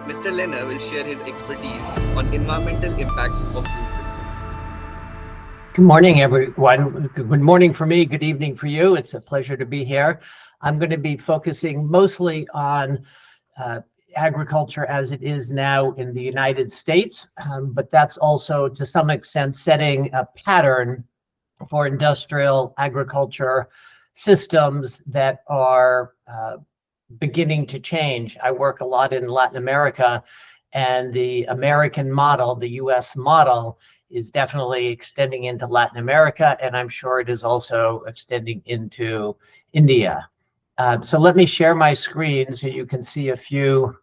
Mr. Lehner will share his expertise on environmental impacts of food systems. Good morning, everyone. Good morning for me, good evening for you. It's a pleasure to be here. I'm going to be focusing mostly on agriculture as it is now in the United States, but that's also to some extent setting a pattern for industrial agriculture systems that are beginning to change. I work a lot in Latin America, and the American model, the US model, is definitely extending into Latin America, and I'm sure it is also extending into India. So let me share my screen so you can see a few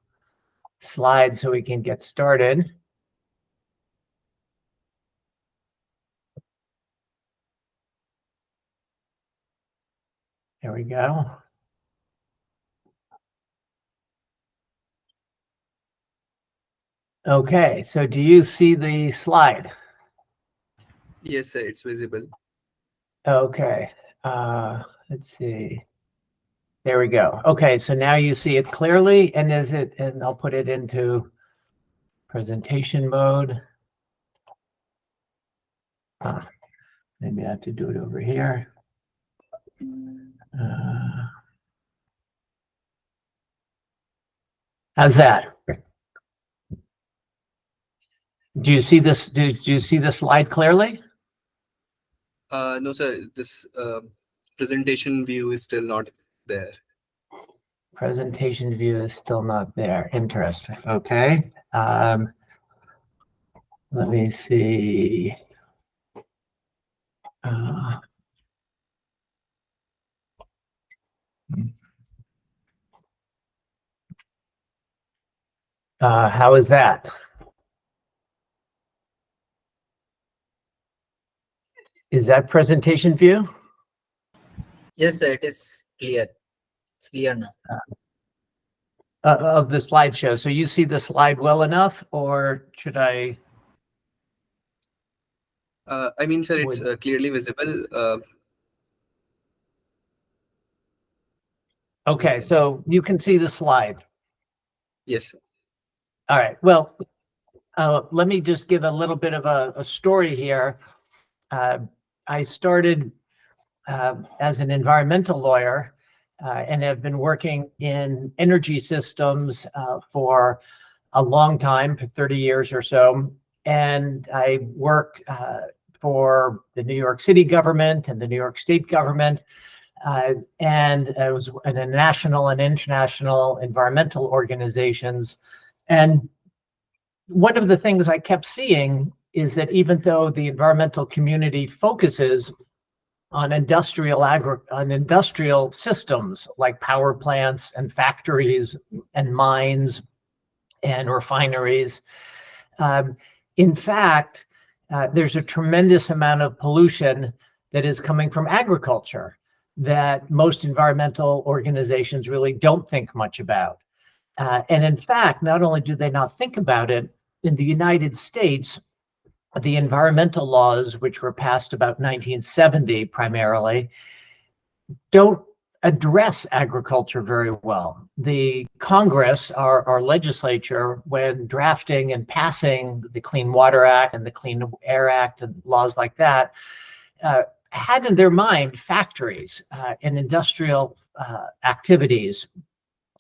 slides so we can get started. There we go. Okay, so do you see the slide? Yes, sir, it's visible. Okay, let's see. There we go. Okay, so now you see it clearly, and I'll put it into presentation mode. Maybe I have to do it over here. How's that? Do you see this? Do you see the slide clearly? No, sir, this presentation view is still not there. Presentation view is still not there. Interesting. Okay. Let me see. How is that? Is that presentation view? Yes, sir, it is clear. It's clear now. Of the slideshow. So you see the slide well enough, or should I? I mean, sir, it's clearly visible. Okay, so you can see the slide. Yes, sir. All right. Well, let me just give a little bit of a story here. I started as an environmental lawyer and have been working in energy systems for a long time, for 30 years or so. And I worked for the New York City government and the New York State government. And I was in the national and international environmental organizations. And one of the things I kept seeing is that even though the environmental community focuses on industrial systems like power plants and factories and mines and refineries, in fact, there's a tremendous amount of pollution that is coming from agriculture that most environmental organizations really don't think much about. And in fact, not only do they not think about it, in the United States, the environmental laws, which were passed about 1970 primarily, don't address agriculture very well. The Congress, our legislature, when drafting and passing the Clean Water Act and the Clean Air Act and laws like that, had in their mind factories and industrial activities.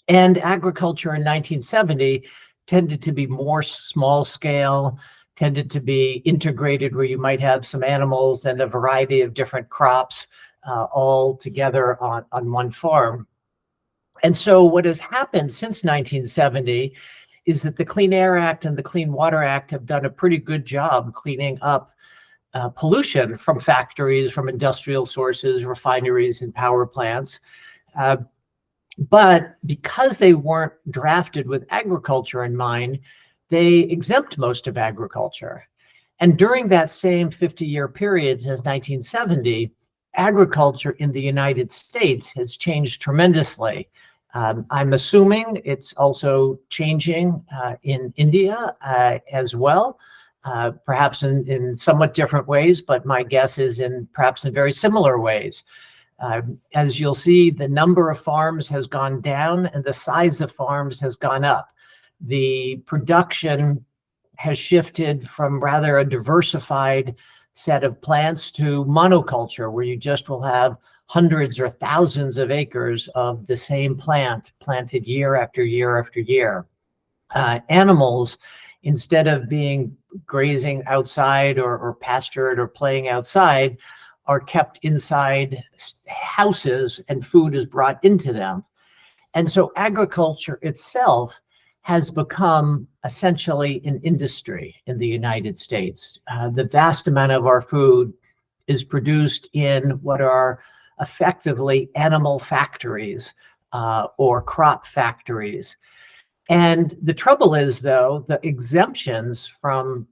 And agriculture in 1970 tended to be more small scale, tended to be integrated, where you might have some animals and a variety of different crops all together on one farm. And so what has happened since 1970 is that the Clean Air Act and the Clean Water Act have done a pretty good job cleaning up pollution from factories, from industrial sources, refineries, and power plants. But because they weren't drafted with agriculture in mind, they exempt most of agriculture. And during that same 50-year period since 1970, agriculture in the United States has changed tremendously. I'm assuming it's also changing in India as well, perhaps in somewhat different ways, but my guess is perhaps in very similar ways. As you'll see, the number of farms has gone down and the size of farms has gone up. the production has shifted from rather a diversified set of plants to monoculture, where you just will have hundreds or thousands of acres of the same plant planted year after year after year. Animals, instead of being grazing outside or pastured or playing outside, are kept inside houses and food is brought into them. And so agriculture itself has become essentially an industry in the United States. The vast amount of our food is produced in what are effectively animal factories or crop factories. And the trouble is, though, the exemptions from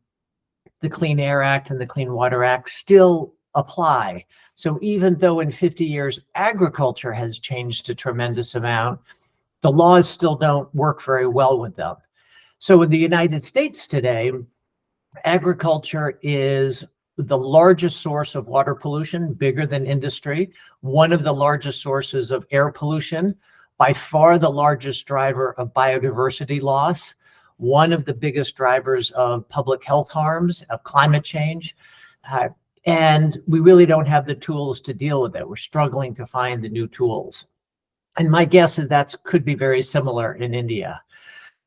the Clean Air Act and the Clean Water Act still apply. So even though in 50 years agriculture has changed a tremendous amount, the laws still don't work very well with them. So in the United States today, agriculture is the largest source of water pollution, bigger than industry, one of the largest sources of air pollution, by far the largest driver of biodiversity loss, one of the biggest drivers of public health harms, of climate change. And we really don't have the tools to deal with it. We're struggling to find the new tools. And my guess is that could be very similar in India.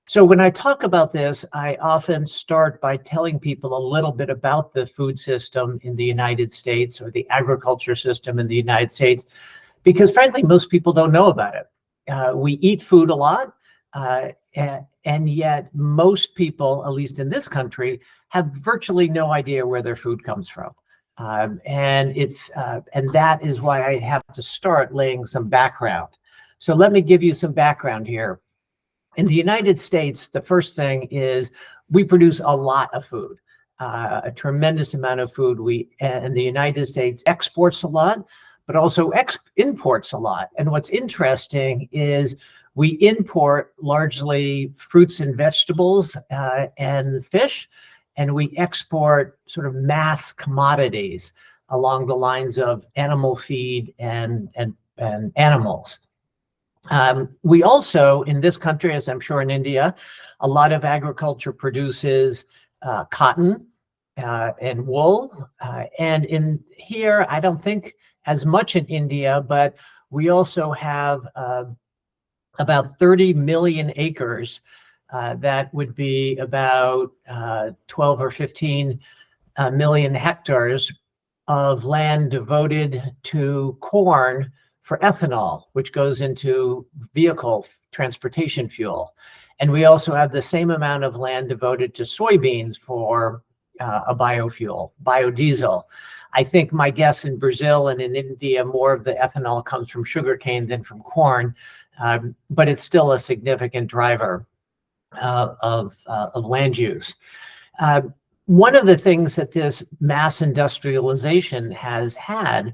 So when I talk about this, I often start by telling people a little bit about the food system in the United States or the agriculture system in the United States, because frankly, most people don't know about it. We eat food a lot, and yet most people, at least in this country, have virtually no idea where their food comes from. And that is why I have to start laying some background. So let me give you some background here. In the United States, the first thing is we produce a lot of food, a tremendous amount of food. And the United States exports a lot, but also imports a lot. And what's interesting is we import largely fruits and vegetables and fish, and we export sort of mass commodities along the lines of animal feed and animals. We also, in this country, as I'm sure in India, a lot of agriculture produces cotton and wool. And in here, I don't think as much in India, but we also have about 30 million acres. That would be about 12 or 15 million hectares of land devoted to corn for ethanol, which goes into vehicle transportation fuel. And we also have the same amount of land devoted to soybeans for a biofuel, biodiesel. I think my guess in Brazil and in India, more of the ethanol comes from sugarcane than from corn, but it's still a significant driver of land use. One of the things that this mass industrialization has had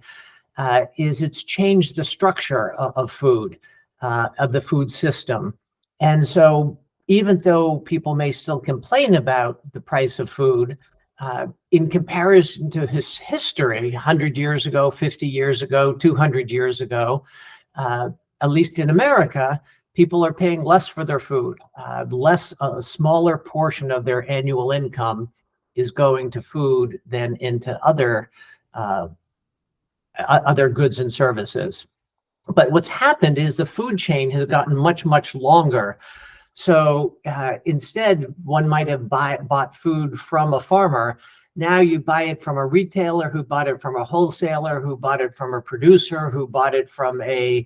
is it's changed the structure of food, of the food system. And so even though people may still complain about the price of food, in comparison to his history, 100 years ago, 50 years ago, 200 years ago, at least in America, people are paying less for their food. A smaller portion of their annual income is going to food than into other goods and services. But what's happened is the food chain has gotten much, much longer. So instead, one might have bought food from a farmer. Now you buy it from a retailer who bought it from a wholesaler, who bought it from a producer, who bought it from a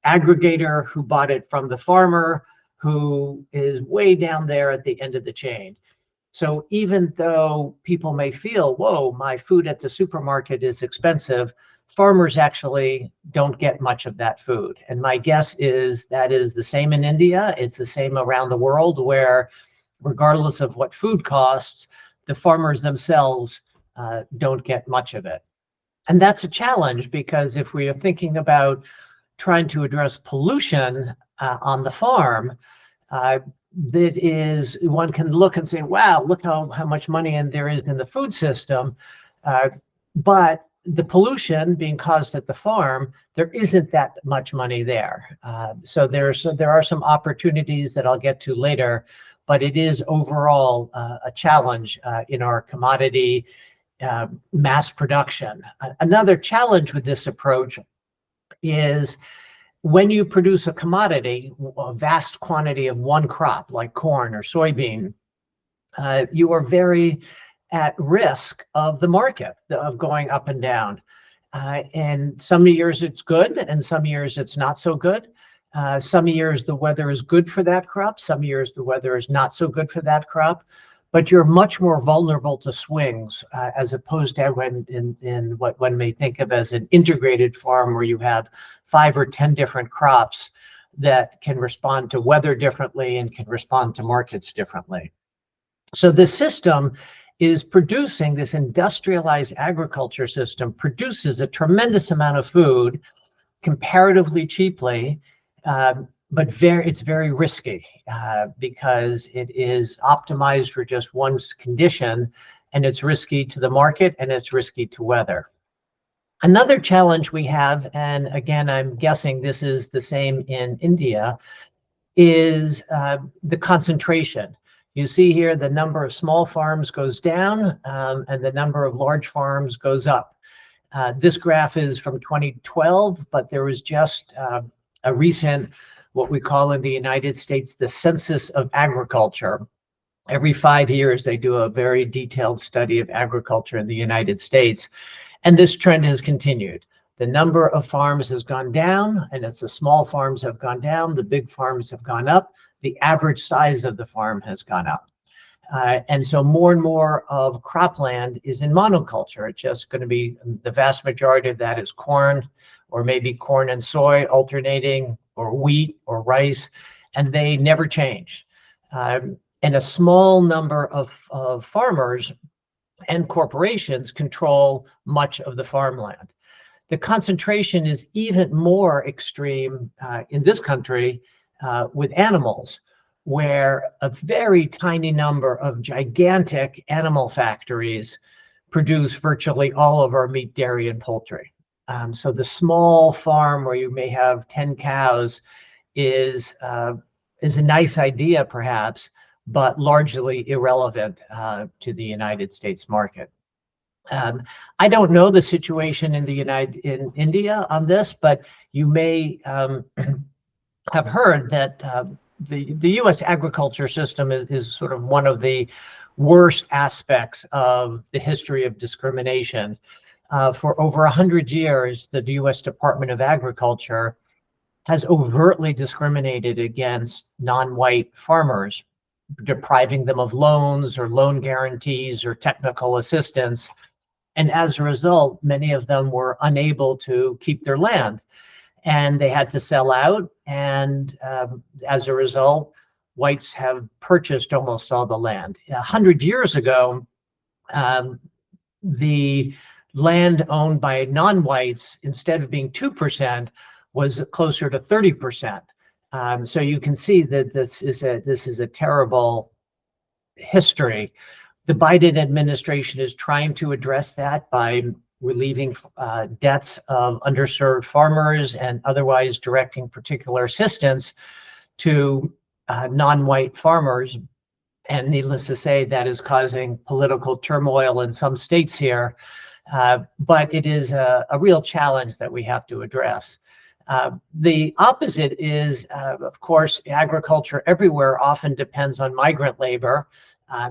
aggregator, who bought it from the farmer, who is way down there at the end of the chain. So even though people may feel, whoa, my food at the supermarket is expensive, farmers actually don't get much of that food. And my guess is that is the same in India. It's the same around the world, where regardless of what food costs, the farmers themselves don't get much of it. And that's a challenge, because if we are thinking about trying to address pollution on the farm, that is, one can look and say, wow, look how much money there is in the food system. But the pollution being caused at the farm, there isn't that much money there. So there are some opportunities that I'll get to later, but it is overall a challenge in our commodity mass production. Another challenge with this approach is when you produce a commodity, a vast quantity of one crop like corn or soybean, you are very at risk of the market, of going up and down. And some years it's good, and some years it's not so good. Some years the weather is good for that crop, some years the weather is not so good for that crop. But you're much more vulnerable to swings as opposed to when in what one may think of as an integrated farm where you have 5 or 10 different crops that can respond to weather differently and can respond to markets differently. So the system is producing, this industrialized agriculture system produces a tremendous amount of food comparatively cheaply, but it's very risky because it is optimized for just one condition, and it's risky to the market and it's risky to weather. Another challenge we have, and again, I'm guessing this is the same in India, is the concentration. You see here the number of small farms goes down and the number of large farms goes up. This graph is from 2012, but there was just a recent, what we call in the United States, the Census of Agriculture. Every 5 years, they do a very detailed study of agriculture in the United States. And this trend has continued. The number of farms has gone down, and as the small farms have gone down, the big farms have gone up. The average size of the farm has gone up. And so more and more of cropland is in monoculture. It's just going to be, the vast majority of that is corn, or maybe corn and soy alternating, or wheat or rice, and they never change. And a small number of farmers and corporations control much of the farmland. The concentration is even more extreme in this country with animals, where a very tiny number of gigantic animal factories produce virtually all of our meat, dairy, and poultry. So the small farm where you may have 10 cows is a nice idea, perhaps, but largely irrelevant to the United States market. I don't know the situation in India on this, but you may have heard that the U.S. agriculture system is sort of one of the worst aspects of the history of discrimination. For over 100 years, the U.S. Department of Agriculture has overtly discriminated against non-white farmers, depriving them of loans or loan guarantees or technical assistance. And as a result, many of them were unable to keep their land, and they had to sell out. And as a result, whites have purchased almost all the land. 100 years ago, the land owned by non-whites, instead of being 2%, was closer to 30%. So you can see that this is a terrible history. The Biden administration is trying to address that by relieving debts of underserved farmers and otherwise directing particular assistance to non-white farmers. And needless to say, that is causing political turmoil in some states here. But it is a real challenge that we have to address. The opposite is, of course, agriculture everywhere often depends on migrant labor.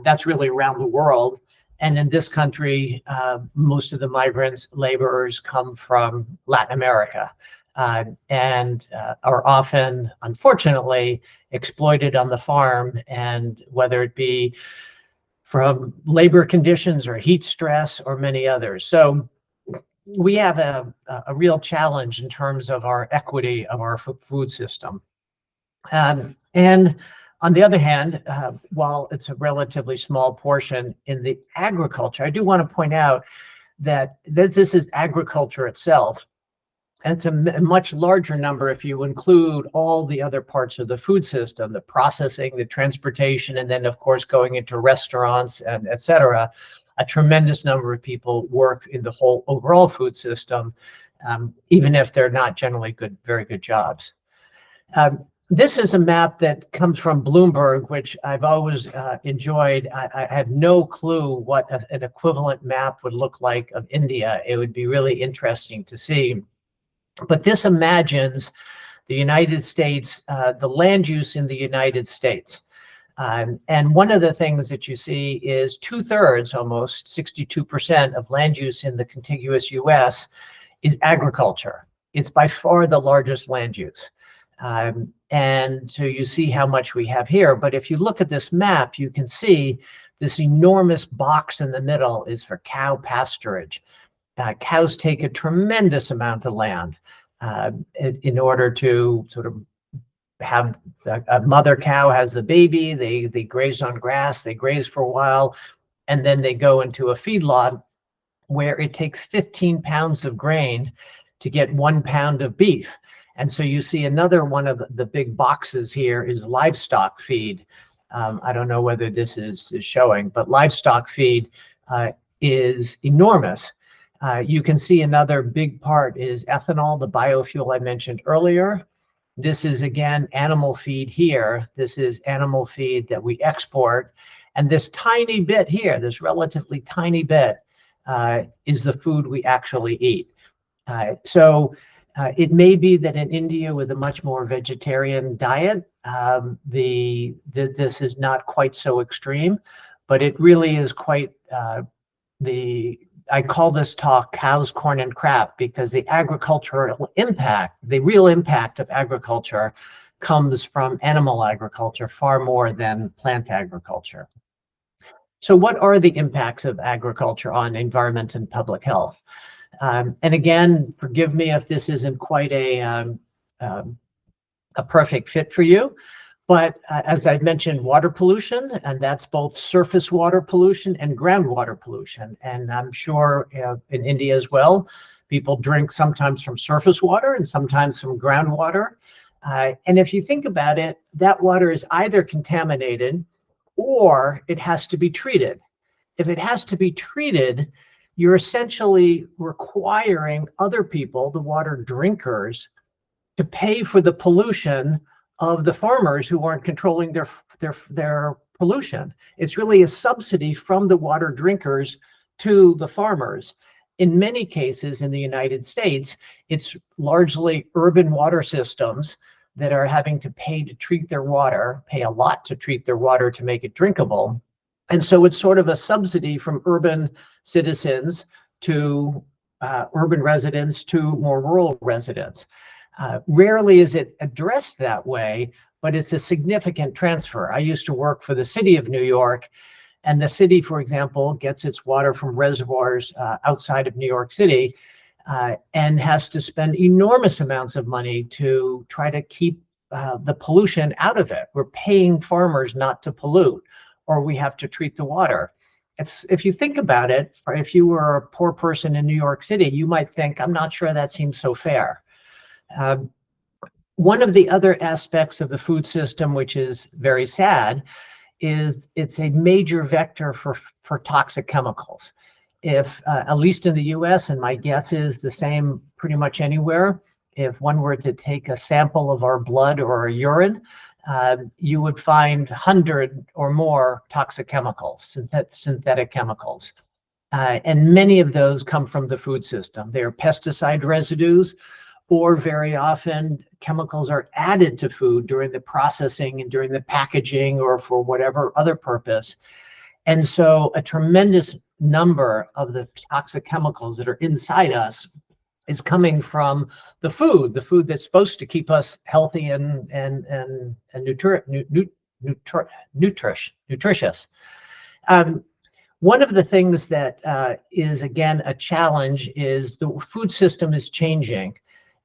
That's really around the world. And in this country, most of the migrants, laborers come from Latin America and are often, unfortunately, exploited on the farm, and whether it be from labor conditions or heat stress or many others. So we have a real challenge in terms of our equity of our food system. And on the other hand, while it's a relatively small portion in the agriculture, I do want to point out that this is agriculture itself. It's a much larger number if you include all the other parts of the food system, the processing, the transportation, and then, of course, going into restaurants and et cetera. a tremendous number of people work in the whole overall food system, even if they're not generally very good jobs. This is a map that comes from Bloomberg, which I've always enjoyed. I have no clue what an equivalent map would look like of India. It would be really interesting to see. But this imagines the United States, the land use in the United States. And one of the things that you see is 2/3, almost 62% of land use in the contiguous US is agriculture. It's by far the largest land use. And so you see how much we have here. But if you look at this map, you can see this enormous box in the middle is for cow pasturage. Cows take a tremendous amount of land in order to sort of have a mother cow has the baby, they graze on grass, they graze for a while, and then they go into a feedlot where it takes 15 pounds of grain to get 1 pound of beef. And so you see another one of the big boxes here is livestock feed. I don't know whether this is showing, but livestock feed is enormous. You can see another big part is ethanol, the biofuel I mentioned earlier. This is, again, animal feed here. This is animal feed that we export. And this tiny bit here, this relatively tiny bit, is the food we actually eat. So it may be that in India, with a much more vegetarian diet, this is not quite so extreme, but it really is quite I call this talk cows, corn, and crap, because the agricultural impact, the real impact of agriculture comes from animal agriculture far more than plant agriculture. So what are the impacts of agriculture on environment and public health? And again, forgive me if this isn't quite a perfect fit for you, but as I mentioned, water pollution, and that's both surface water pollution and groundwater pollution. And I'm sure in India as well, people drink sometimes from surface water and sometimes from groundwater. And if you think about it, that water is either contaminated or it has to be treated. If it has to be treated, you're essentially requiring other people, the water drinkers, to pay for the pollution of the farmers who aren't controlling their pollution. It's really a subsidy from the water drinkers to the farmers. In many cases in the United States, it's largely urban water systems that are having to pay to treat their water, pay a lot to treat their water to make it drinkable. And so it's sort of a subsidy from urban citizens to urban residents to more rural residents. Rarely is it addressed that way, but it's a significant transfer. I used to work for the city of New York, and the city, for example, gets its water from reservoirs outside of New York City and has to spend enormous amounts of money to try to keep the pollution out of it. We're paying farmers not to pollute, or we have to treat the water. If you think about it, or if you were a poor person in New York City, you might think, I'm not sure that seems so fair. One of the other aspects of the food system, which is very sad, is it's a major vector for toxic chemicals. If, at least in the US, and my guess is the same pretty much anywhere, if one were to take a sample of our blood or our urine, you would find 100 or more toxic chemicals, synthetic chemicals. And many of those come from the food system. They're pesticide residues, or very often chemicals are added to food during the processing and during the packaging or for whatever other purpose. And so a tremendous number of the toxic chemicals that are inside us is coming from the food that's supposed to keep us healthy and nutritious. One of the things that is, again, a challenge is the food system is changing.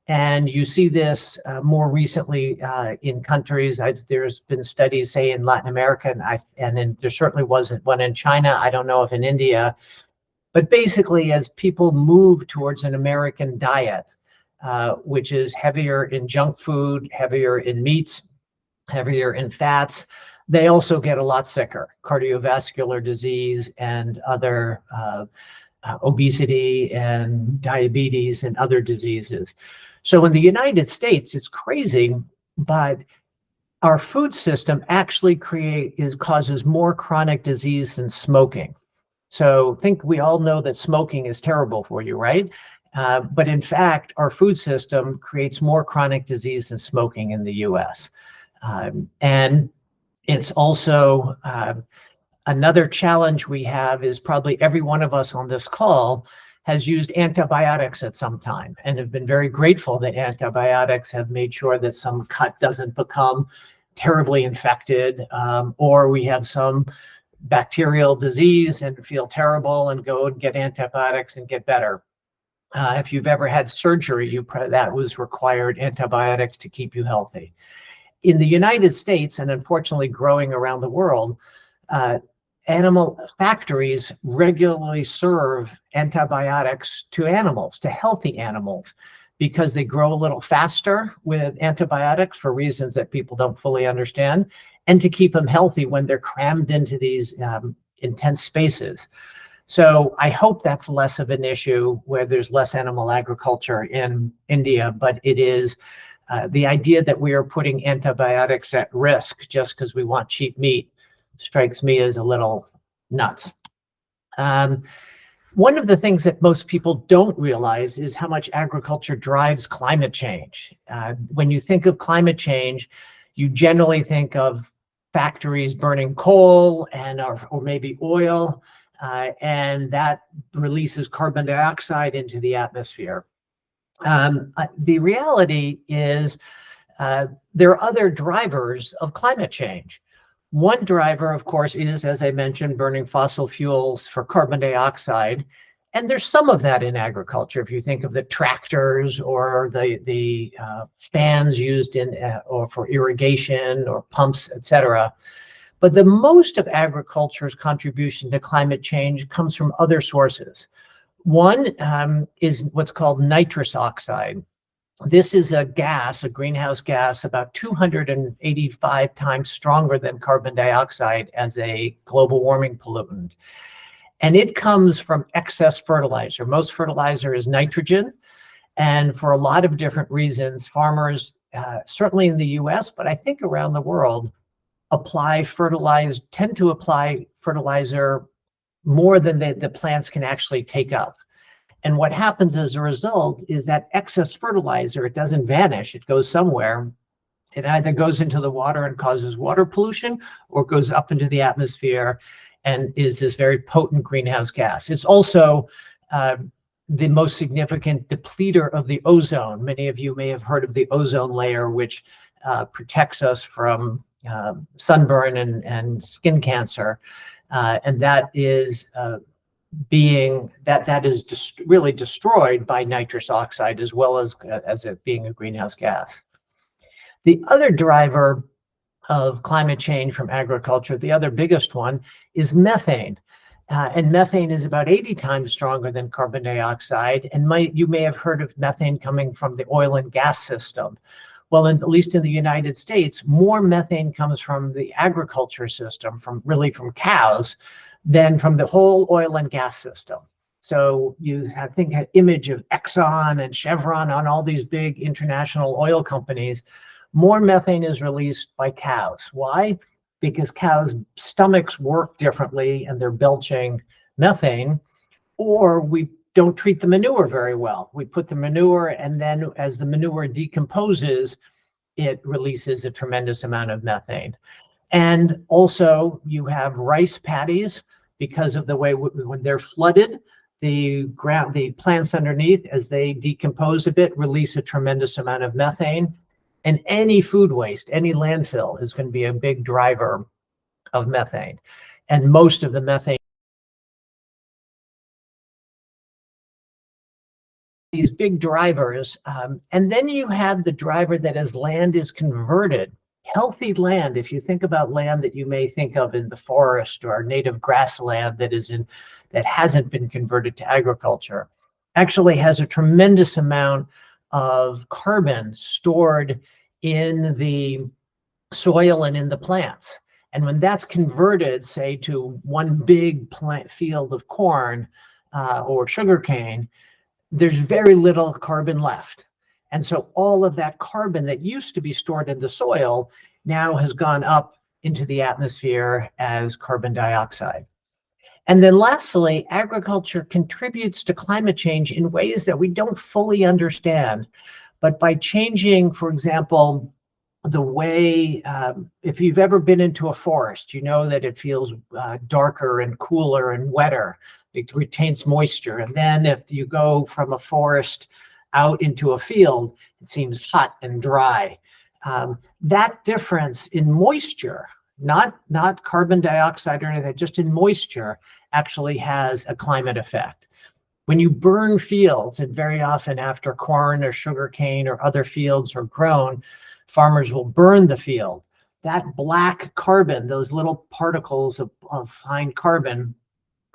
And you see this more recently in countries. There's been studies, say, in Latin America, and there certainly wasn't one in China. I don't know if in India. But basically, as people move towards an American diet, which is heavier in junk food, heavier in meats, heavier in fats, they also get a lot sicker, cardiovascular disease and other obesity and diabetes and other diseases. So in the United States, it's crazy, but our food system actually causes more chronic disease than smoking. So we all know that smoking is terrible for you, right? But in fact, our food system creates more chronic disease than smoking in the US. And it's also another challenge we have is probably every one of us on this call has used antibiotics at some time and have been very grateful that antibiotics have made sure that some cut doesn't become terribly infected, or we have some bacterial disease and feel terrible and go and get antibiotics and get better. If you've ever had surgery, that was required antibiotics to keep you healthy. In the United States, and unfortunately growing around the world, animal factories regularly serve antibiotics to animals, to healthy animals, because they grow a little faster with antibiotics for reasons that people don't fully understand, and to keep them healthy when they're crammed into these intense spaces. So I hope that's less of an issue where there's less animal agriculture in India, but it is the idea that we are putting antibiotics at risk just because we want cheap meat strikes me as a little nuts. One of the things that most people don't realize is how much agriculture drives climate change. When you think of climate change, you generally think of factories burning coal or maybe oil, and that releases carbon dioxide into the atmosphere. The reality is there are other drivers of climate change. One driver, of course, is, as I mentioned, burning fossil fuels for carbon dioxide. And there's some of that in agriculture. If you think of the tractors or the fans used or for irrigation or pumps, etc. But the most of agriculture's contribution to climate change comes from other sources. One is what's called nitrous oxide. This is a gas, a greenhouse gas, about 285 times stronger than carbon dioxide as a global warming pollutant. And it comes from excess fertilizer. Most fertilizer is nitrogen. And for a lot of different reasons, farmers, certainly in the US, but I think around the world, tend to apply fertilizer more than the plants can actually take up. And what happens as a result is that excess fertilizer, it doesn't vanish, it goes somewhere. It either goes into the water and causes water pollution, or goes up into the atmosphere and is this very potent greenhouse gas. It's also the most significant depleter of the ozone. Many of you may have heard of the ozone layer, which protects us from sunburn and skin cancer. And that is really destroyed by nitrous oxide, as well as it being a greenhouse gas. The other driver of climate change from agriculture, the other biggest one, is methane. And methane is about 80 times stronger than carbon dioxide. And you may have heard of methane coming from the oil and gas system. Well, at least in the United States, more methane comes from the agriculture system, from cows, than from the whole oil and gas system. So you think an image of Exxon and Chevron on all these big international oil companies. More methane is released by cows. Why? Because cows' stomachs work differently and they're belching methane, or we don't treat the manure very well. We put the manure, and then as the manure decomposes, it releases a tremendous amount of methane. And also you have rice paddies, because of the way when they're flooded, the plants underneath, as they decompose a bit, release a tremendous amount of methane. And any food waste, any landfill is going to be a big driver of methane. And most of the methane, these big drivers. And then you have the driver that as land is converted, healthy land, if you think about land that you may think of in the forest or native grassland that hasn't been converted to agriculture, actually has a tremendous amount of carbon stored in the soil and in the plants. And when that's converted, say, to one big plant field of corn or sugarcane, there's very little carbon left. And so all of that carbon that used to be stored in the soil now has gone up into the atmosphere as carbon dioxide. And then lastly, agriculture contributes to climate change in ways that we don't fully understand. But by changing, for example, the way, if you've ever been into a forest, you know that it feels darker and cooler and wetter. It retains moisture. And then if you go from a forest out into a field, it seems hot and dry. That difference in moisture, not carbon dioxide or anything, just in moisture, actually has a climate effect. When you burn fields, and very often after corn or sugarcane or other fields are grown, farmers will burn the field. That black carbon, those little particles of fine carbon,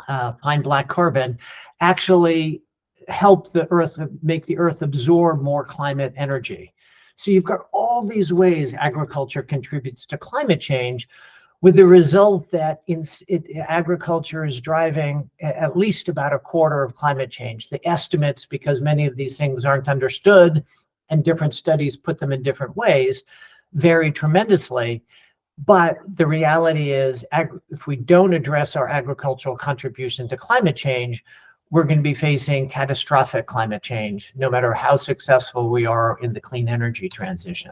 fine black carbon, actually help the earth, make the earth absorb more climate energy. So you've got all these ways agriculture contributes to climate change, with the result that agriculture is driving at least about a quarter of climate change. The estimates, because many of these things aren't understood and different studies put them in different ways, vary tremendously. But the reality is, if we don't address our agricultural contribution to climate change, we're going to be facing catastrophic climate change, no matter how successful we are in the clean energy transition.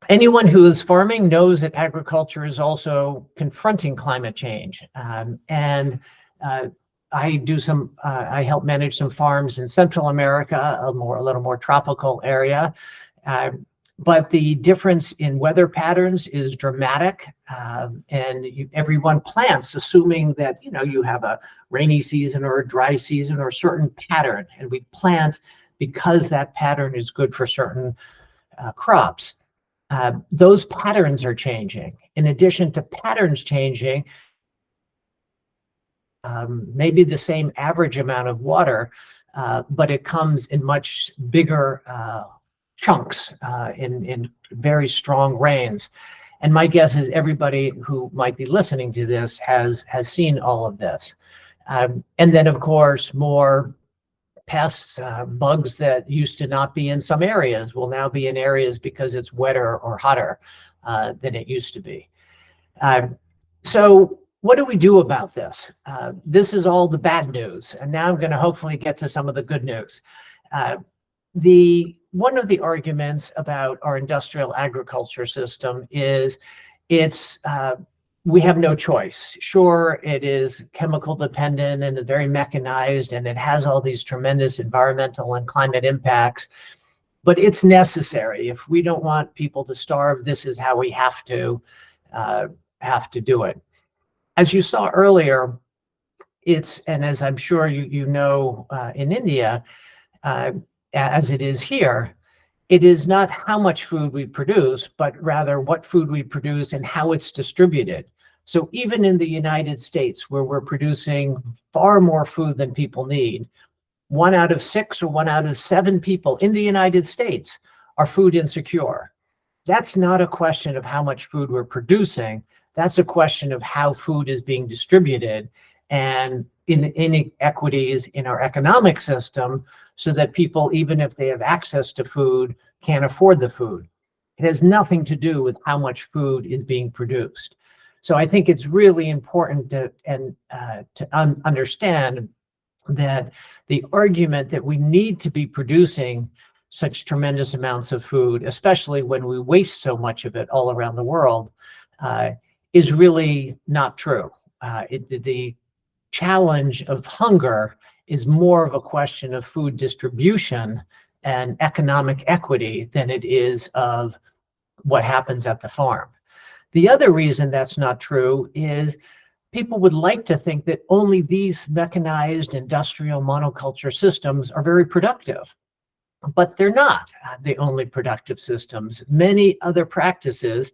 Anyone who is farming knows that agriculture is also confronting climate change. I help manage some farms in Central America, a little more tropical area. But the difference in weather patterns is dramatic, and everyone plants assuming that you have a rainy season or a dry season or a certain pattern, and we plant because that pattern is good for certain crops. Those patterns are changing. In addition to patterns changing, maybe the same average amount of water, but it comes in much bigger chunks, in very strong rains. And my guess is everybody who might be listening to this has seen all of this. And then, of course, more pests, bugs that used to not be in some areas will now be in areas because it's wetter or hotter than it used to be. So what do we do about this? This is all the bad news. And now I'm going to hopefully get to some of the good news. One of the arguments about our industrial agriculture system is we have no choice. Sure, it is chemical dependent and very mechanized, and it has all these tremendous environmental and climate impacts, but it's necessary. If we don't want people to starve, this is how we have to do it. As you saw earlier, and as I'm sure you know in India, as it is here, it is not how much food we produce, but rather what food we produce and how it's distributed. So even in the United States, where we're producing far more food than people need, 1 out of 6 or 1 out of 7 people in the United States are food insecure. That's not a question of how much food we're producing. That's a question of how food is being distributed and inequities in our economic system, so that people, even if they have access to food, can't afford the food. It has nothing to do with how much food is being produced. So I think it's really important to understand that the argument that we need to be producing such tremendous amounts of food, especially when we waste so much of it all around the world, is really not true. The challenge of hunger is more of a question of food distribution and economic equity than it is of what happens at the farm. The other reason that's not true is people would like to think that only these mechanized industrial monoculture systems are very productive, but they're not the only productive systems. Many other practices,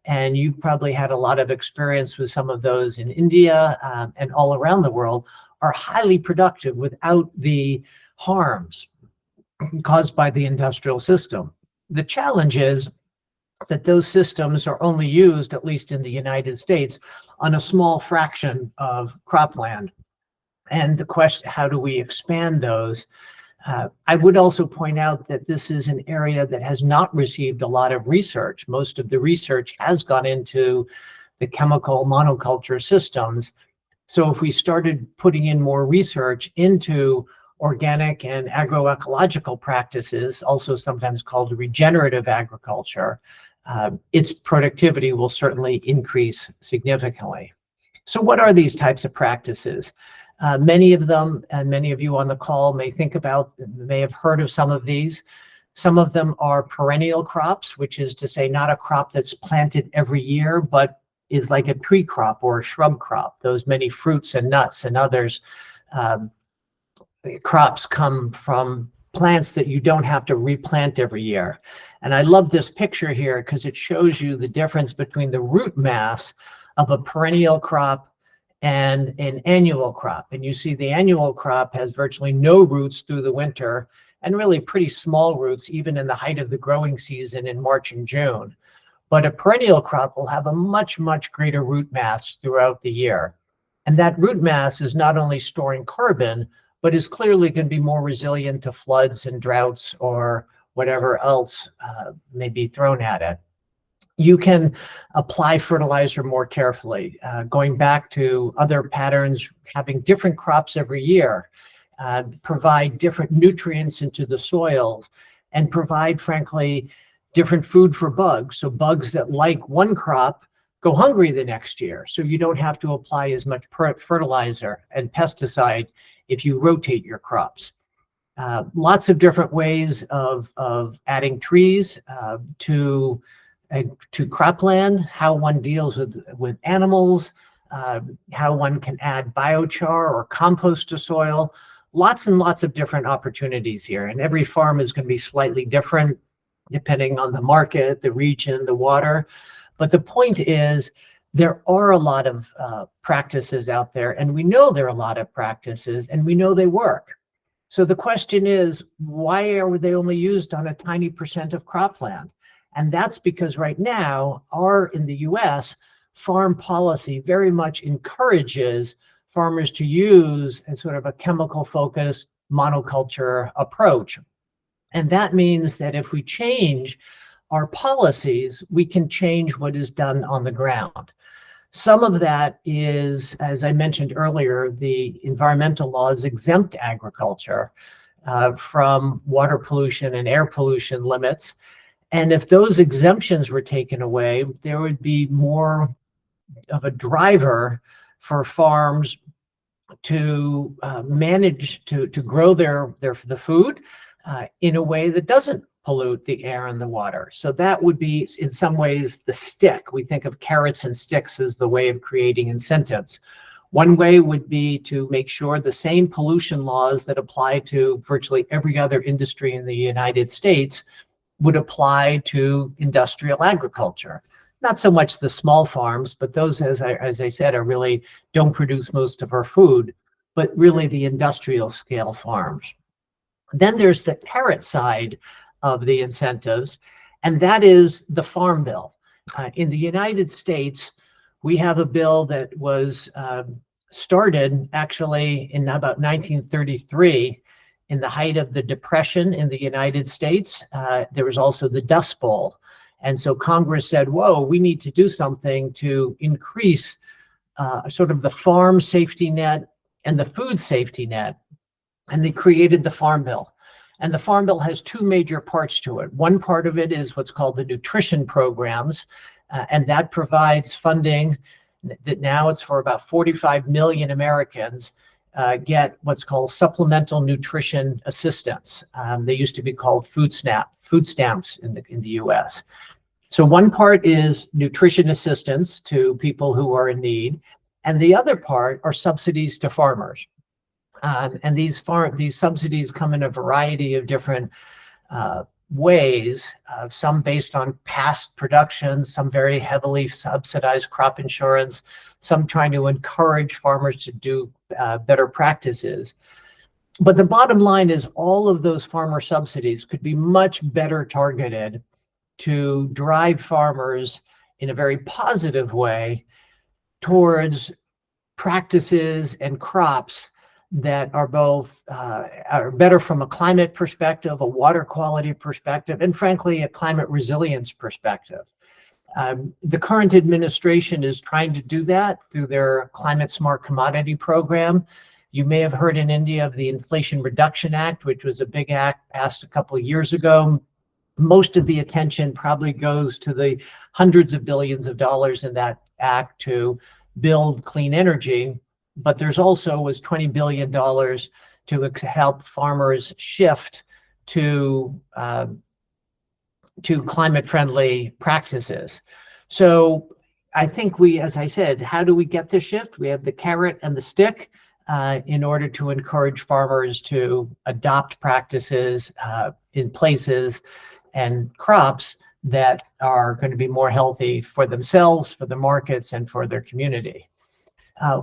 and you've probably had a lot of experience with some of those in India and all around the world, are highly productive without the harms caused by the industrial system. The challenge is that those systems are only used, at least in the United States, on a small fraction of cropland. And the question, how do we expand those? I would also point out that this is an area that has not received a lot of research. Most of the research has gone into the chemical monoculture systems. So if we started putting in more research into organic and agroecological practices, also sometimes called regenerative agriculture, its productivity will certainly increase significantly. So what are these types of practices? Many of them, and many of you on the call may have heard of some of these. Some of them are perennial crops, which is to say not a crop that's planted every year, but is like a tree crop or a shrub crop. Those many fruits and nuts and others, crops come from plants that you don't have to replant every year. And I love this picture here because it shows you the difference between the root mass of a perennial crop and an annual crop. And you see the annual crop has virtually no roots through the winter and really pretty small roots even in the height of the growing season in March and June. But a perennial crop will have a much, much greater root mass throughout the year. And that root mass is not only storing carbon, but is clearly going to be more resilient to floods and droughts or whatever else may be thrown at it. You can apply fertilizer more carefully, going back to other patterns, having different crops every year, provide different nutrients into the soils, and provide, frankly, different food for bugs. So bugs that like one crop go hungry the next year. So you don't have to apply as much fertilizer and pesticide if you rotate your crops. Lots of different ways of adding trees to cropland, how one deals with animals, how one can add biochar or compost to soil. Lots and lots of different opportunities here. And every farm is going to be slightly different depending on the market, the region, the water. But the point is, there are a lot of practices out there, and we know there are a lot of practices, and we know they work. So the question is, why are they only used on a tiny percent of cropland? And that's because right now, in the US, farm policy very much encourages farmers to use a sort of a chemical-focused monoculture approach. And that means that if we change our policies, we can change what is done on the ground. Some of that is, as I mentioned earlier, the environmental laws exempt agriculture from water pollution and air pollution limits. And if those exemptions were taken away, there would be more of a driver for farms to manage to grow the food in a way that doesn't pollute the air and the water. So that would be, in some ways, the stick. We think of carrots and sticks as the way of creating incentives. One way would be to make sure the same pollution laws that apply to virtually every other industry in the United States would apply to industrial agriculture. Not so much the small farms, but those, as I said, are really don't produce most of our food, but really the industrial scale farms. Then there's the carrot side of the incentives, and that is the Farm Bill. In the United States, we have a bill that was started actually in about 1933 in the height of the Depression in the United States. There was also the Dust Bowl. And so Congress said, whoa, we need to do something to increase sort of the farm safety net and the food safety net. And they created the Farm Bill. And the Farm Bill has two major parts to it. One part of it is what's called the nutrition programs, and that provides funding that now it's for about 45 million Americans get what's called supplemental nutrition assistance. They used to be called food stamps in the US. So one part is nutrition assistance to people who are in need, and the other part are subsidies to farmers. And these subsidies come in a variety of different ways, some based on past production, some very heavily subsidized crop insurance, some trying to encourage farmers to do better practices. But the bottom line is all of those farmer subsidies could be much better targeted to drive farmers in a very positive way towards practices and crops that are both are better from a climate perspective, a water quality perspective, and frankly, a climate resilience perspective. The current administration is trying to do that through their climate smart commodity program. You may have heard in India of the Inflation Reduction Act, which was a big act passed a couple of years ago. Most of the attention probably goes to the hundreds of billions of dollars in that act to build clean energy, but there's also was $20 billion to help farmers shift to climate-friendly practices. So I think we, as I said, how do we get this shift? We have the carrot and the stick in order to encourage farmers to adopt practices in places and crops that are going to be more healthy for themselves, for the markets, and for their community.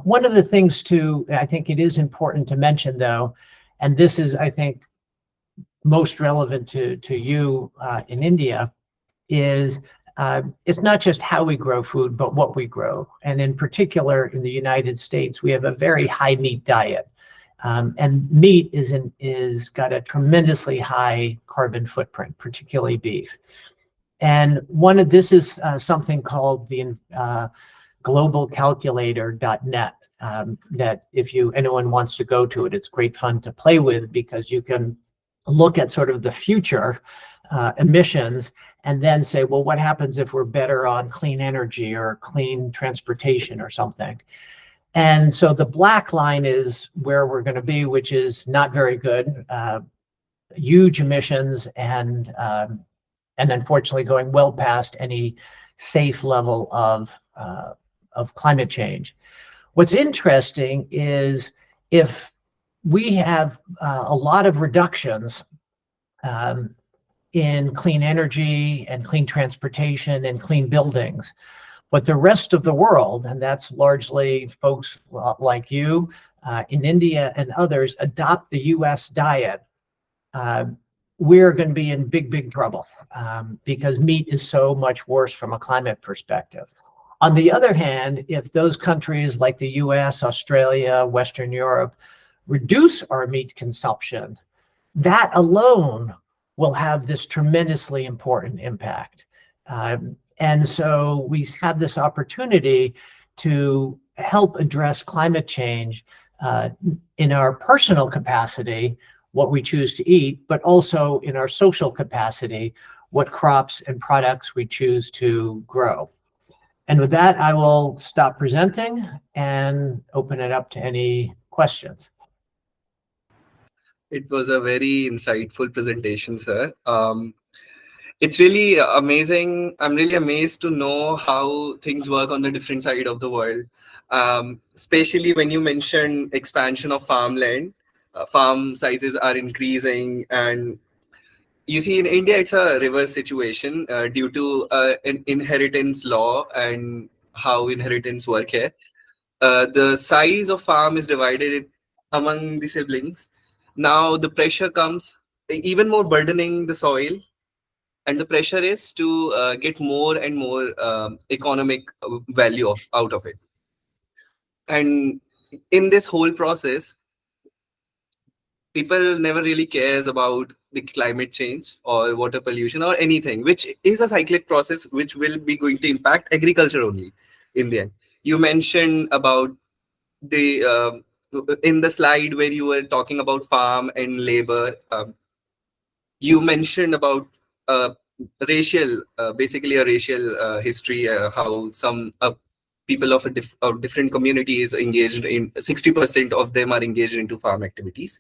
One of the things I think it is important to mention though, and this is, I think, most relevant to you in India, is it's not just how we grow food, but what we grow. And in particular, in the United States, we have a very high meat diet. And meat is got a tremendously high carbon footprint, particularly beef. And this is something called the globalcalculator.net, that if anyone wants to go to it, it's great fun to play with, because you can look at sort of the future emissions and then say, well, what happens if we're better on clean energy or clean transportation or something? And so the black line is where we're going to be, which is not very good, huge emissions, and unfortunately going well past any safe level of climate change. What's interesting is if we have a lot of reductions in clean energy and clean transportation and clean buildings, but the rest of the world, and that's largely folks like you in India and others, adopt the US diet, we're going to be in big, big trouble because meat is so much worse from a climate perspective. On the other hand, if those countries like the US, Australia, Western Europe reduce our meat consumption, that alone will have this tremendously important impact. And so we have this opportunity to help address climate change in our personal capacity, what we choose to eat, but also in our social capacity, what crops and products we choose to grow. And with that, I will stop presenting and open it up to any questions. It was a very insightful presentation, sir. It's really amazing. I'm really amazed to know how things work on the different side of the world, especially when you mentioned expansion of farmland. Farm sizes are increasing, and you see in India, it's a reverse situation due to an inheritance law and how inheritance work here. The size of farm is divided among the siblings. Now the pressure comes, even more burdening the soil. And the pressure is to get more and more economic value out of it. And in this whole process, people never really cares about the climate change or water pollution or anything, which is a cyclic process which will be going to impact agriculture only in the end. You mentioned about the in the slide where you were talking about farm and labor, you mentioned about racial, basically a racial history, how some people of different communities engaged in 60% of them are engaged into farm activities.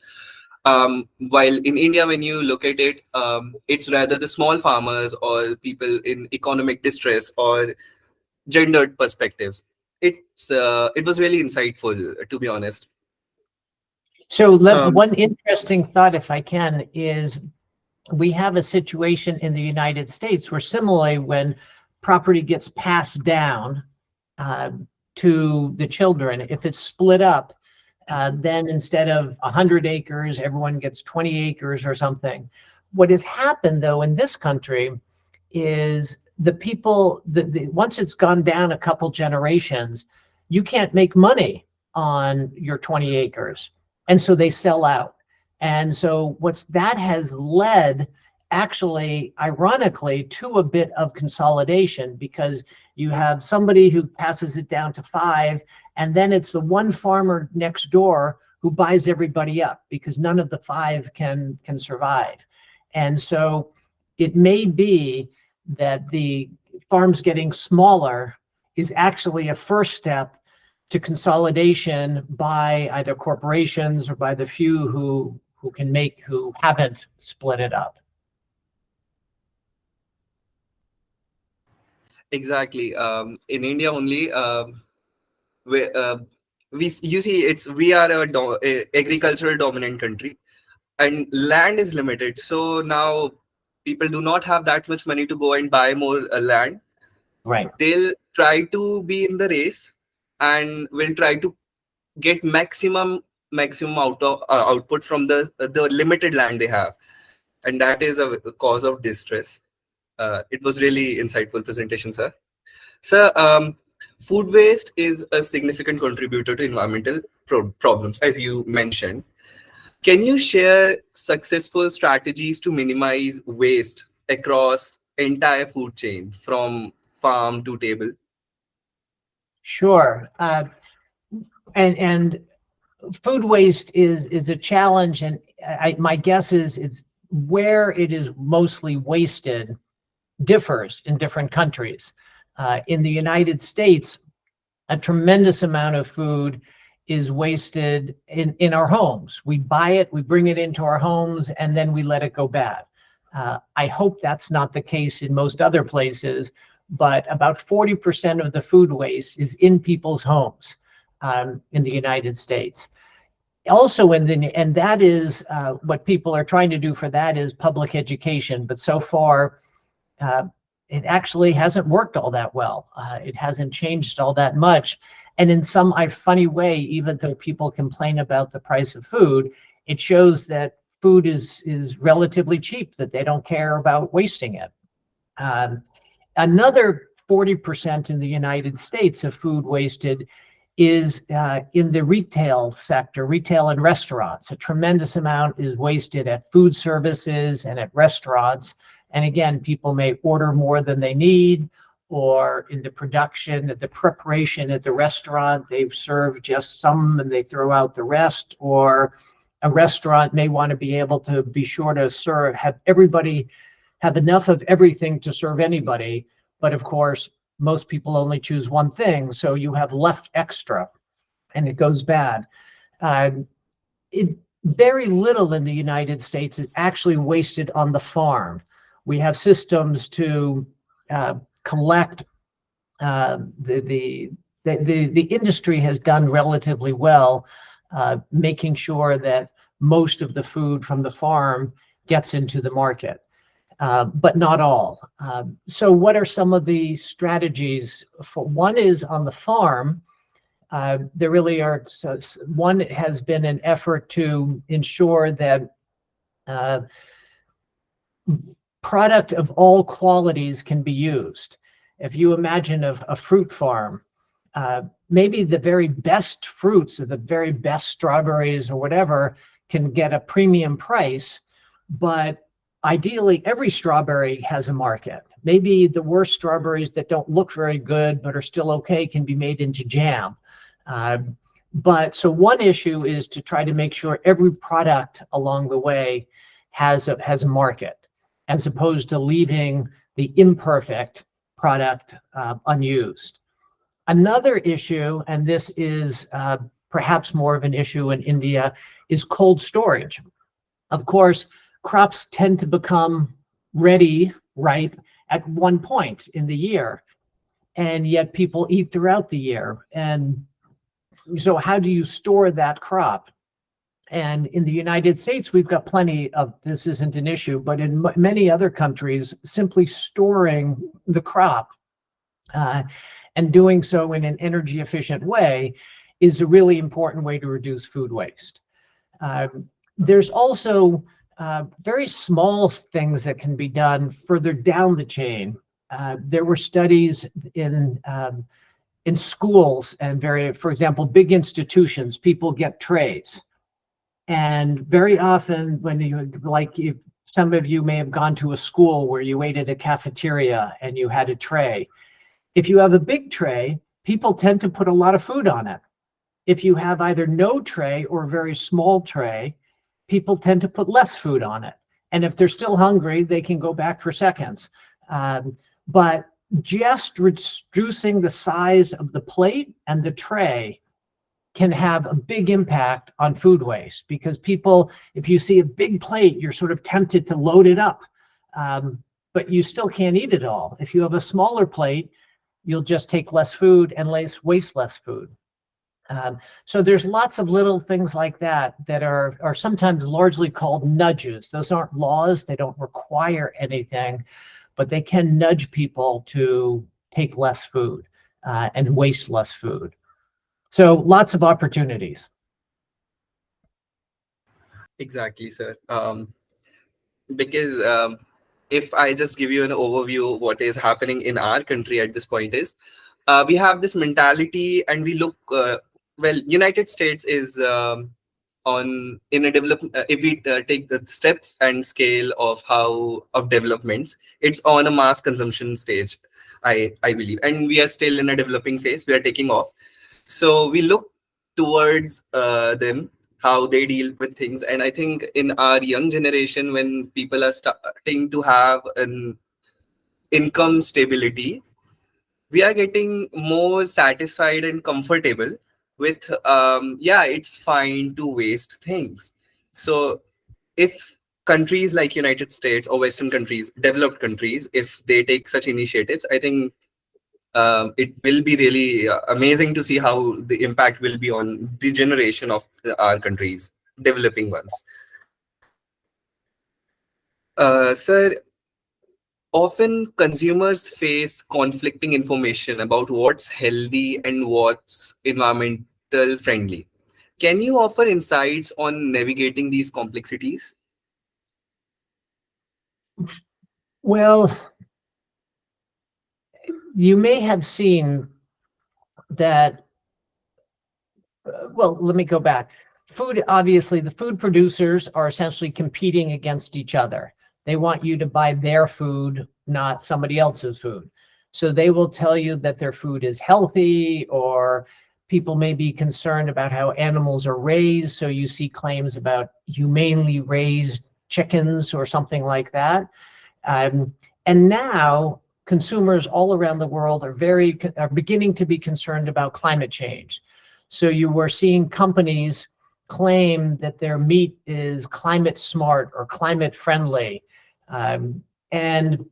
While in India, when you look at it, it's rather the small farmers or people in economic distress or gendered perspectives. It was really insightful, to be honest. So one interesting thought, if I can, is we have a situation in the United States where similarly when property gets passed down to the children, if it's split up, then instead of 100 acres, everyone gets 20 acres or something. What has happened though in this country is the people, once it's gone down a couple generations, you can't make money on your 20 acres. And so they sell out. And so that has led, actually, ironically, to a bit of consolidation, because you have somebody who passes it down to 5, and then it's the one farmer next door who buys everybody up, because none of the 5 can survive. And so it may be that the farms getting smaller is actually a first step to consolidation by either corporations or by the few who haven't split it up. Exactly. In India only, we are a agricultural dominant country, and land is limited. So now people do not have that much money to go and buy more land. Right. They'll try to be in the race and will try to get maximum output from the limited land they have, and that is a cause of distress. It was really insightful presentation, sir. Sir, food waste is a significant contributor to environmental problems, as you mentioned. Can you share successful strategies to minimize waste across entire food chain from farm to table? Sure. And food waste is a challenge, and my guess is it's where it is mostly wasted differs in different countries. In the United States, a tremendous amount of food is wasted in our homes. We buy it, we bring it into our homes, and then we let it go bad. I hope that's not the case in most other places, but about 40% of the food waste is in people's homes in the United States. Also, and that is what people are trying to do for that is public education, but so far it actually hasn't worked all that well. It hasn't changed all that much. And in some funny way, even though people complain about the price of food, it shows that food is relatively cheap, that they don't care about wasting it. Another 40% in the United States of food wasted is in the retail sector, retail and restaurants. A tremendous amount is wasted at food services and at restaurants. And again, people may order more than they need, or in the production, the preparation at the restaurant, they serve just some and they throw out the rest. Or a restaurant may want to be able to be sure to have everybody have enough of everything to serve anybody. But of course, most people only choose one thing, so you have left extra, and it goes bad. Very little in the United States is actually wasted on the farm. We have systems to collect. The industry has done relatively well, making sure that most of the food from the farm gets into the market. But not all. So what are some of the strategies? One is on the farm. There really are. So one has been an effort to ensure that product of all qualities can be used. If you imagine a fruit farm, maybe the very best fruits or the very best strawberries or whatever can get a premium price, but ideally, every strawberry has a market. Maybe the worst strawberries that don't look very good but are still okay can be made into jam. But so one issue is to try to make sure every product along the way has a market, as opposed to leaving the imperfect product unused. Another issue, and this is perhaps more of an issue in India, is cold storage. Of course, crops tend to become ripe at one point in the year, and yet people eat throughout the year. And so how do you store that crop? And in the United States, we've got plenty of, this isn't an issue, but in many other countries, simply storing the crop and doing so in an energy efficient way is a really important way to reduce food waste. There's also very small things that can be done further down the chain. There were studies in schools and for example, big institutions, people get trays. And very often when some of you may have gone to a school where you ate at a cafeteria and you had a tray. If you have a big tray, people tend to put a lot of food on it. If you have either no tray or a very small tray, people tend to put less food on it. And if they're still hungry, they can go back for seconds. But just reducing the size of the plate and the tray can have a big impact on food waste, because people, if you see a big plate, you're sort of tempted to load it up, but you still can't eat it all. If you have a smaller plate, you'll just take less food and waste less food. So there's lots of little things like that that are sometimes largely called nudges. Those aren't laws, they don't require anything, but they can nudge people to take less food and waste less food. So lots of opportunities. Exactly, sir. Because if I just give you an overview of what is happening in our country at this point is, we have this mentality and we look, United States is in a if we take the steps and scale of developments, it's on a mass consumption stage, I believe. And we are still in a developing phase, we are taking off. So we look towards them, how they deal with things. And I think in our young generation, when people are starting to have an income stability, we are getting more satisfied and comfortable with, it's fine to waste things. So if countries like United States or Western countries, developed countries, if they take such initiatives, I think it will be really amazing to see how the impact will be on the generation of our countries, developing ones. Sir, often consumers face conflicting information about what's healthy and what's environmental friendly. Can you offer insights on navigating these complexities? Well, you may have seen that, well, let me go back. Food, obviously, the food producers are essentially competing against each other. They want you to buy their food, not somebody else's food. So they will tell you that their food is healthy, or people may be concerned about how animals are raised. So you see claims about humanely raised chickens or something like that. And now consumers all around the world are beginning to be concerned about climate change. So you were seeing companies claim that their meat is climate smart or climate friendly. And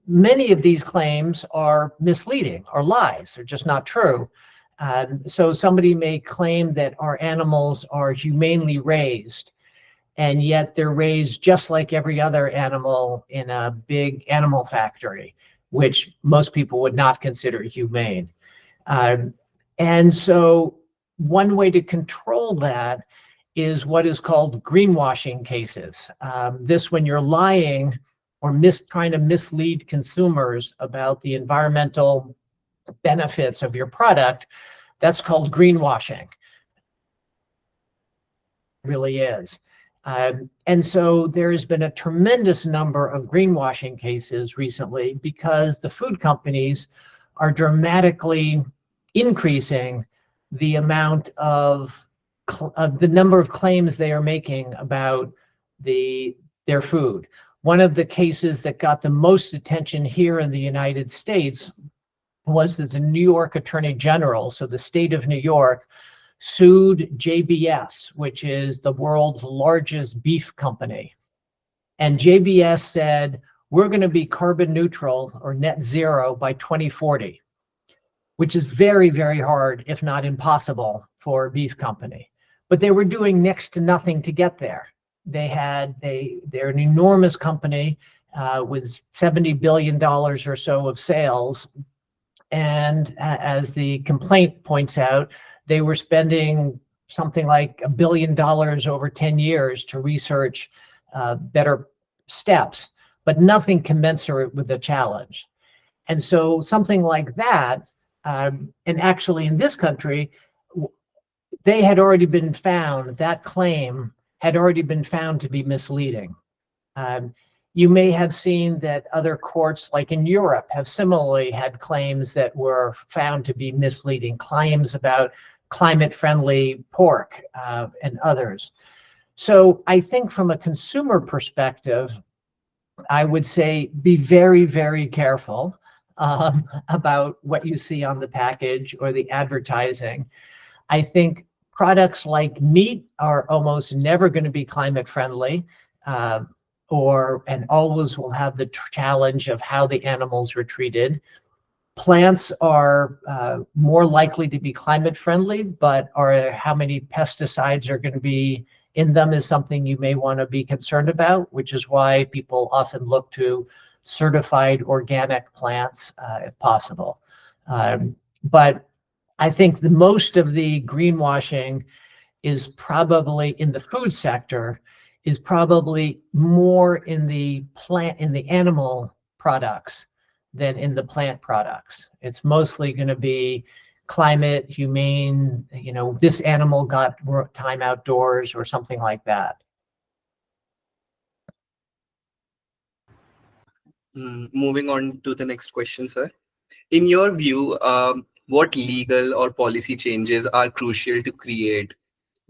many of these claims are misleading or lies. They're just not true. So somebody may claim that our animals are humanely raised, and yet they're raised just like every other animal in a big animal factory, which most people would not consider humane. And so one way to control that is what is called greenwashing cases. This, when you're lying or trying to mislead consumers about the environmental benefits of your product, that's called greenwashing. It really is. And so there has been a tremendous number of greenwashing cases recently because the food companies are dramatically increasing the amount of the number of claims they are making about their food. One of the cases that got the most attention here in the United States was that the New York Attorney General, so the state of New York, sued JBS, which is the world's largest beef company. And JBS said, we're going to be carbon neutral or net zero by 2040, which is very, very hard, if not impossible, for a beef company. But they were doing next to nothing to get there. They're an enormous company with $70 billion or so of sales. And as the complaint points out, they were spending something like $1 billion over 10 years to research better steps, but nothing commensurate with the challenge. And so something like that, and actually in this country, they had already been found, that claim had already been found to be misleading. You may have seen that other courts, like in Europe, have similarly had claims that were found to be misleading, claims about climate-friendly pork and others. So I think from a consumer perspective, I would say be very, very careful about what you see on the package or the advertising. I think products like meat are almost never going to be climate friendly, and always will have the challenge of how the animals were treated. Plants are more likely to be climate friendly, but how many pesticides are going to be in them is something you may want to be concerned about, which is why people often look to certified organic plants if possible. But I think the most of the greenwashing is probably in the food sector, is probably more in the animal products than in the plant products. It's mostly going to be climate, humane, this animal got time outdoors or something like that. Moving on to the next question, sir. In your view, what legal or policy changes are crucial to create,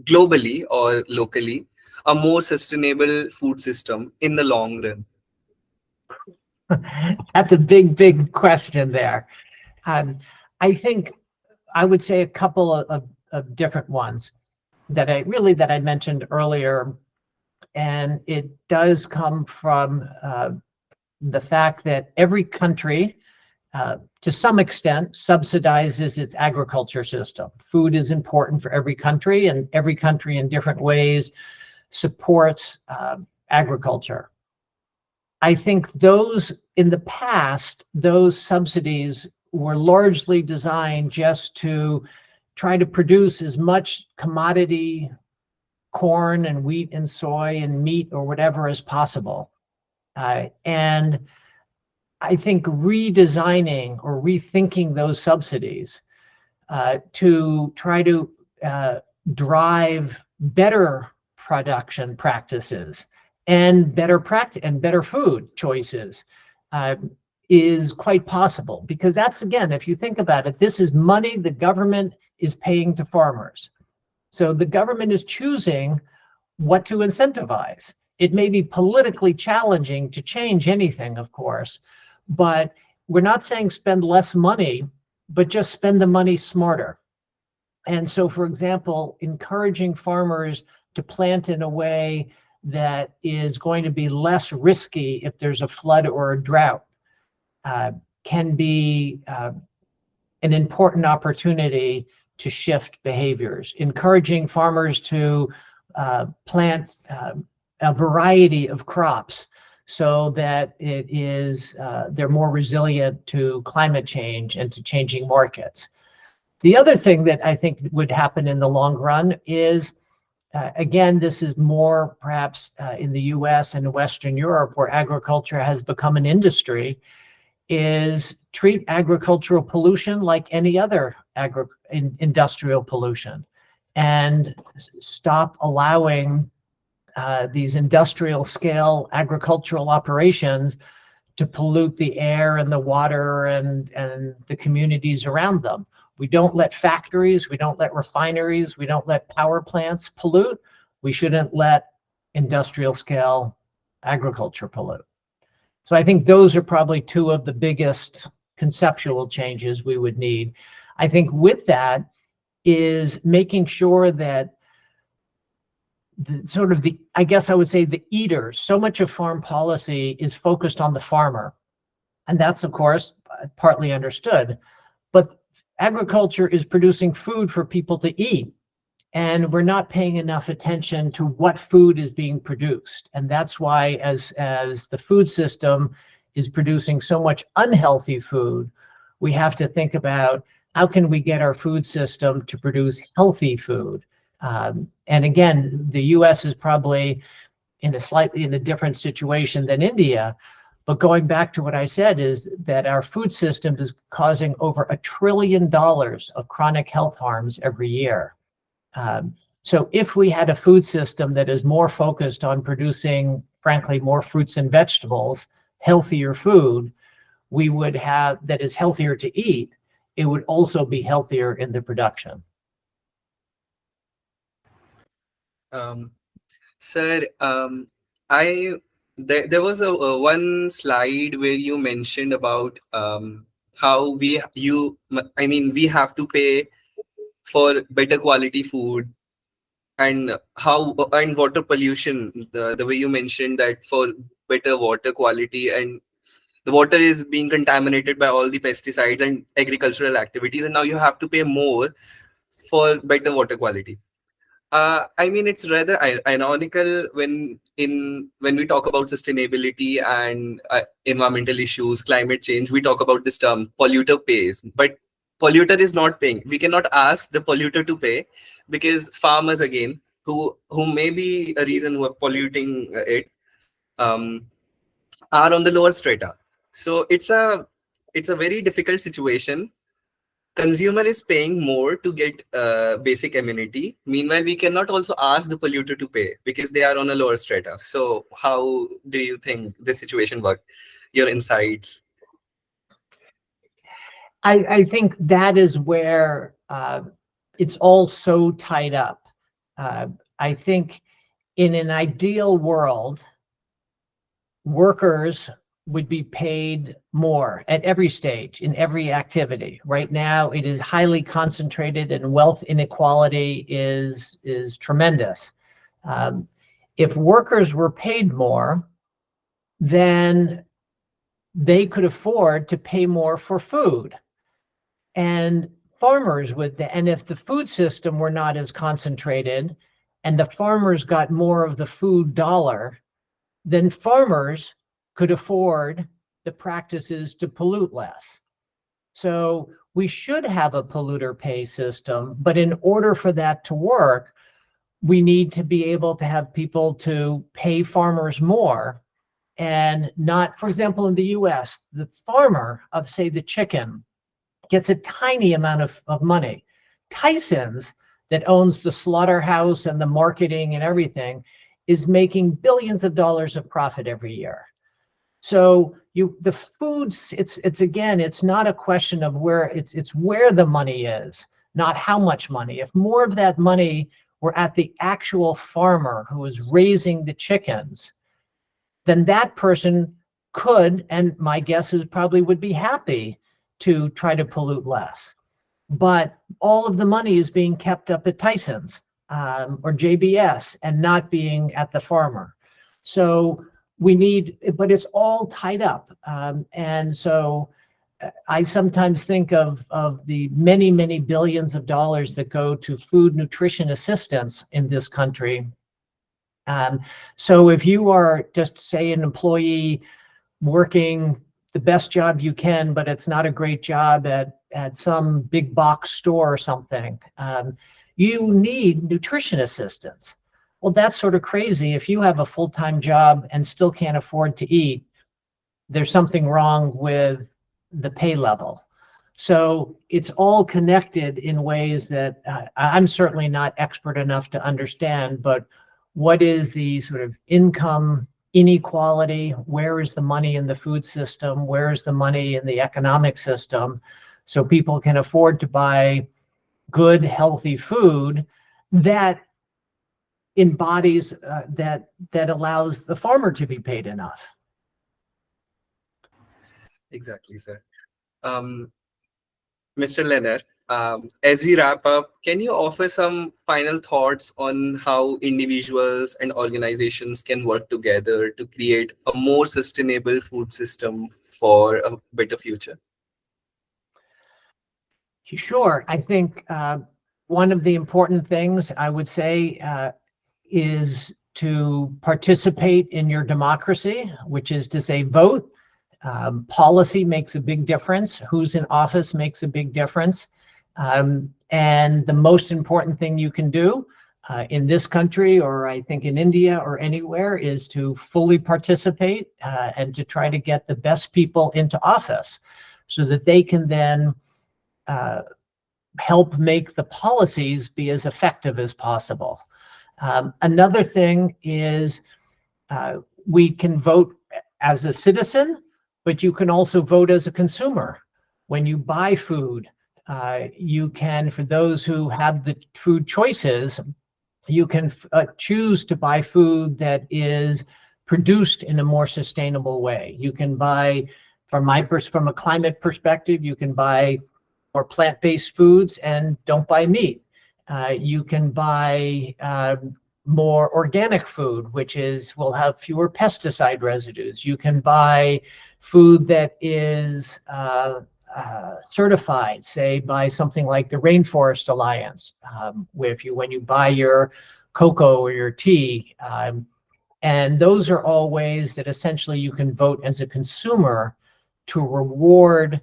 globally or locally, a more sustainable food system in the long run? That's a big, big question there. I think I would say a couple of different ones that I mentioned earlier, and it does come from the fact that every country, to some extent, subsidizes its agriculture system. Food is important for every country, and every country in different ways supports agriculture. I think in the past, those subsidies were largely designed just to try to produce as much commodity corn and wheat and soy and meat or whatever as possible. And I think redesigning or rethinking those subsidies to try to drive better production practices and better food choices is quite possible, because that's, again, if you think about it, this is money the government is paying to farmers. So the government is choosing what to incentivize. It may be politically challenging to change anything, of course, but we're not saying spend less money, but just spend the money smarter. And so, for example, encouraging farmers to plant in a way that is going to be less risky if there's a flood or a drought can be an important opportunity to shift behaviors. Encouraging farmers to plant a variety of crops so that they're more resilient to climate change and to changing markets. The other thing that I think would happen in the long run is, again, this is more perhaps in the US and Western Europe, where agriculture has become an industry, is treat agricultural pollution like any other industrial pollution, and stop allowing these industrial scale agricultural operations to pollute the air and the water and the communities around them. We don't let factories, we don't let refineries, we don't let power plants pollute. We shouldn't let industrial scale agriculture pollute. So I think those are probably two of the biggest conceptual changes we would need. I think with that is making sure that I guess I would say the eaters, so much of farm policy is focused on the farmer. And that's, of course, partly understood. But agriculture is producing food for people to eat. And we're not paying enough attention to what food is being produced. And that's why as the food system is producing so much unhealthy food, we have to think about how can we get our food system to produce healthy food. And again, the US is probably in a different situation than India. But going back to what I said is that our food system is causing over $1 trillion of chronic health harms every year. So if we had a food system that is more focused on producing, frankly, more fruits and vegetables, healthier food, we would have that is healthier to eat, it would also be healthier in the production. Sir, there was a one slide where you mentioned about how we have to pay for better quality food, and water pollution, the way you mentioned that for better water quality, and the water is being contaminated by all the pesticides and agricultural activities, and now you have to pay more for better water quality. It's rather ironical when we talk about sustainability and environmental issues, climate change. We talk about this term, polluter pays, but polluter is not paying. We cannot ask the polluter to pay, because farmers, again, who may be a reason who are polluting it, are on the lower strata. So it's a very difficult situation. Consumer is paying more to get basic amenity. Meanwhile, we cannot also ask the polluter to pay because they are on a lower strata. So how do you think this situation works? Your insights? I think that is where it's all so tied up. I think in an ideal world, workers would be paid more at every stage, in every activity. Right now, it is highly concentrated and wealth inequality is tremendous. If workers were paid more, then they could afford to pay more for food. And farmers would, and if the food system were not as concentrated and the farmers got more of the food dollar, then farmers could afford the practices to pollute less. So we should have a polluter pay system, but in order for that to work, we need to be able to have people to pay farmers more, and not, for example, in the US, the farmer of, say, the chicken gets a tiny amount of money. Tyson's, that owns the slaughterhouse and the marketing and everything, is making billions of dollars of profit every year. So the foods, it's not a question of where, it's where the money is, not how much money. If more of that money were at the actual farmer who is raising the chickens, then that person could, and my guess is probably would be happy to try to pollute less. But all of the money is being kept up at Tyson's or JBS and not being at the farmer. So we need, but it's all tied up. And so I sometimes think of the many, many billions of dollars that go to food nutrition assistance in this country. So if you are just, say, an employee working the best job you can, but it's not a great job at some big box store or something, you need nutrition assistance. Well, that's sort of crazy. If you have a full-time job and still can't afford to eat, there's something wrong with the pay level. So it's all connected in ways that I'm certainly not expert enough to understand, but what is the sort of income inequality? Where is the money in the food system? Where is the money in the economic system? So people can afford to buy good, healthy food that embodies, that allows the farmer to be paid enough. Exactly, sir. Mr. Lehner, as we wrap up, can you offer some final thoughts on how individuals and organizations can work together to create a more sustainable food system for a better future? Sure. I think one of the important things I would say is to participate in your democracy, which is to say vote. Policy makes a big difference. Who's in office makes a big difference. And the most important thing you can do in this country, or I think in India or anywhere, is to fully participate and to try to get the best people into office so that they can then help make the policies be as effective as possible. Another thing is we can vote as a citizen, but you can also vote as a consumer. When you buy food, you can, for those who have the food choices, you can choose to buy food that is produced in a more sustainable way. You can buy, from a climate perspective, you can buy more plant-based foods and don't buy meat. You can buy more organic food, which will have fewer pesticide residues. You can buy food that is certified, say, by something like the Rainforest Alliance, when you buy your cocoa or your tea. And those are all ways that essentially you can vote as a consumer to reward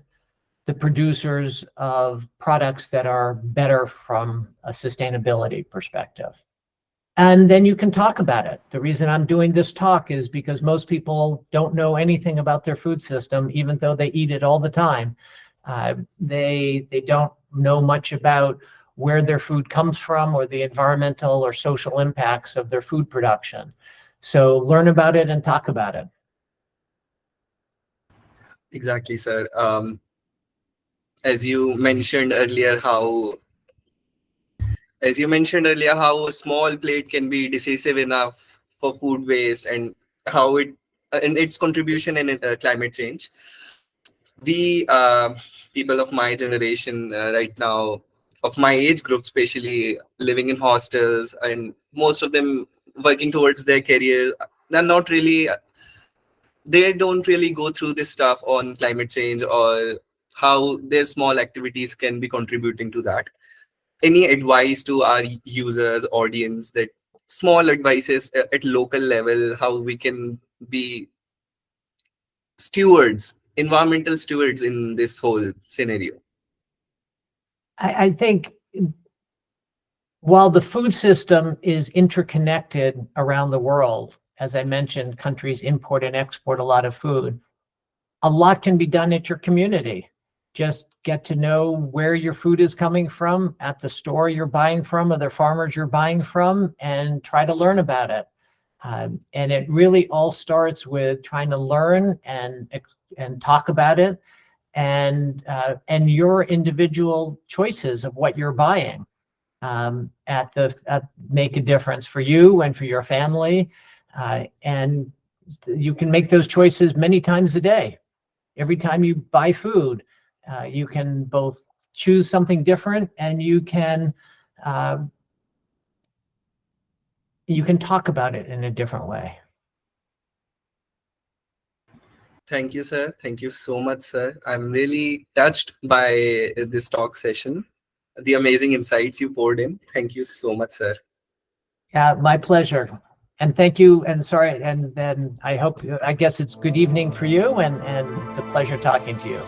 the producers of products that are better from a sustainability perspective. And then you can talk about it. The reason I'm doing this talk is because most people don't know anything about their food system, even though they eat it all the time. They don't know much about where their food comes from or the environmental or social impacts of their food production. So learn about it and talk about it. Exactly, sir. As you mentioned earlier, how a small plate can be decisive enough for food waste, and how its contribution in climate change. We people of my generation right now, of my age group, especially living in hostels, and most of them working towards their career, they don't really go through this stuff on climate change or how their small activities can be contributing to that. Any advice to our users, audience, that small advices at local level, how we can be environmental stewards in this whole scenario? I think while the food system is interconnected around the world, as I mentioned, countries import and export a lot of food. A lot can be done at your community. Just get to know where your food is coming from at the store you're buying from or the farmers you're buying from, and try to learn about it. And it really all starts with trying to learn and talk about it, and your individual choices of what you're buying make a difference for you and for your family. And you can make those choices many times a day. Every time you buy food, you can both choose something different, and you can talk about it in a different way. Thank you, sir. Thank you so much, sir. I'm really touched by this talk session, the amazing insights you poured in. Thank you so much, sir. My pleasure. And thank you. And sorry. And then I guess it's good evening for you. And it's a pleasure talking to you.